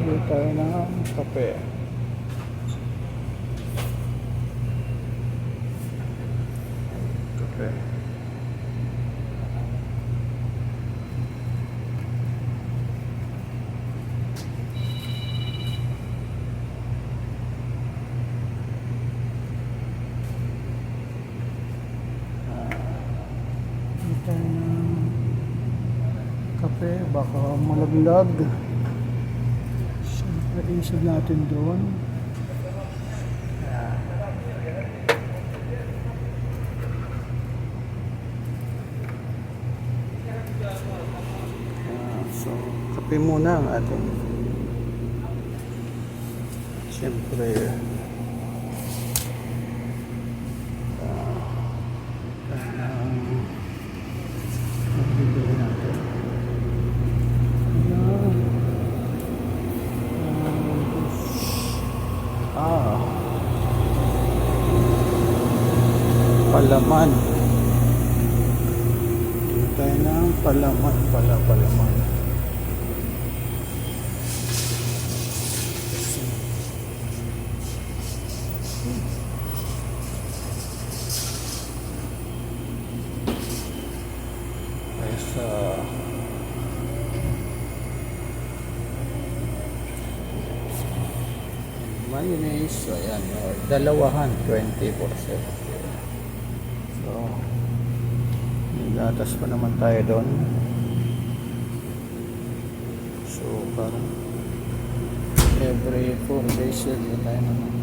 Bili tayo ng kape. Kape. Bili tayo ng kape. Baka malaglag. Siyempre, isog natin doon. So, kape muna ang ating siyempre bibili natin. Palaman. Dito tayo ng palaman. Palaman. Sa mayonnaise, ayan, dalawahan 20%. So may gatas pa naman tayo doon. So parang every 4 days yun tayo naman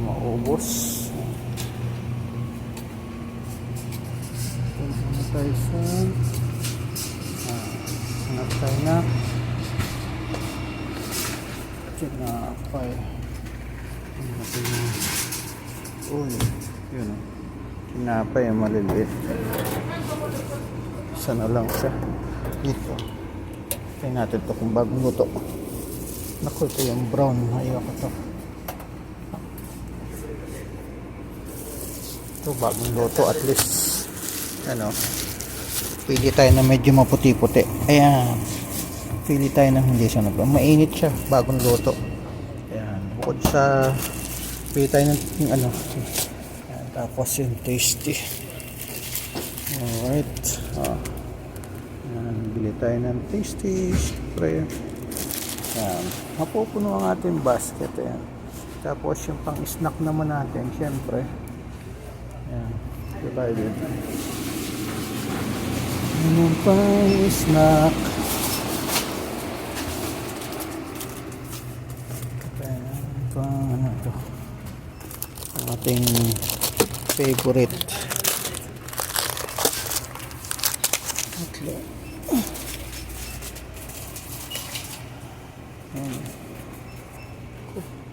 maubos. Punta tayo sa hanap tayo na tinapay. Yun o, tinapay yung maliliit. Sana lang siya dito. Kaya natin ito kung bagong luto. Naku, ito yung brown, ayoko ito. Ito bagong luto, at least ano, pili tayo na medyo maputi-puti. Ayan, pili tayo na hindi siya mainit siya, bagong luto. Ayan, bukod sa pili tayo ng yung ano. Ayan, tapos yung tasty. Alright. Ayan, bili tayo ng tasty. Siyempre, ayan, mapupuno ang ating basket. Ayan. Tapos yung pang snack naman natin, siyempre, ayan, divided. Yung pang snack. Pang ano ito, ang ating favorite. Tatlo.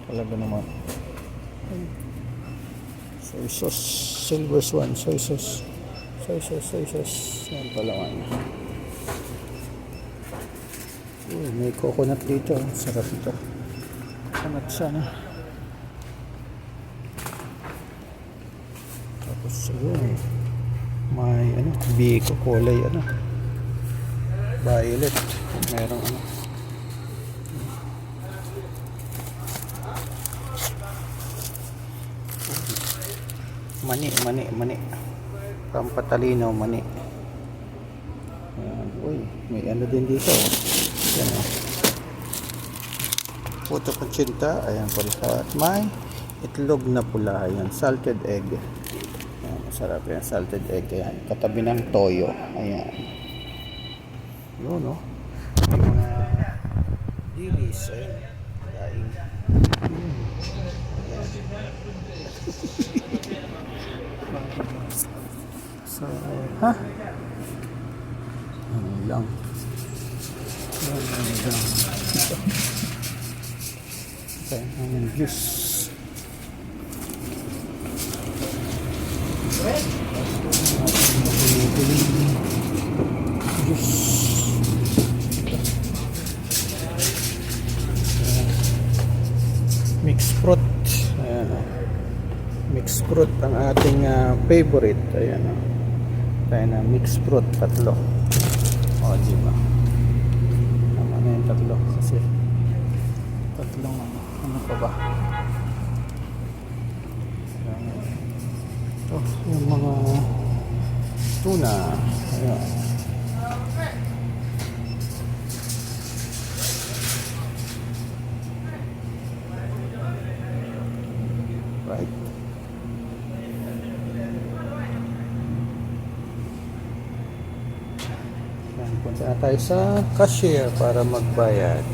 Talaga naman. Soy sauce, silver swan, soy sauce. Yan pala man. May coconut dito. Sarap ito. Coconut sana. Tapos yun, may ano, biko kulay ano, violet. Merong ano, mani pampatalino, mani. Ayan. Uy, may ano din dito. Yan o, puto kutsinta. Ayan pala. At may itlog na pula. Ayan, salted egg. Ayan, masarap yan, salted egg. Ayan, katabi ng toyo. Ayan, yun o, mga dilis. Ayan, daing. So, ha? Ano lang. Okay, ang juice. Juice. Mixed fruit. Ayan o. Mixed fruit ang ating favorite. Ayan o. Tayo na mixed fruit, tatlo. O, diba? Tama na yung tatlo kasi tatlong ano pa ba? Oh, yung mga tuna. Ayan. Right. Yan, punta na tayo sa cashier para magbayad.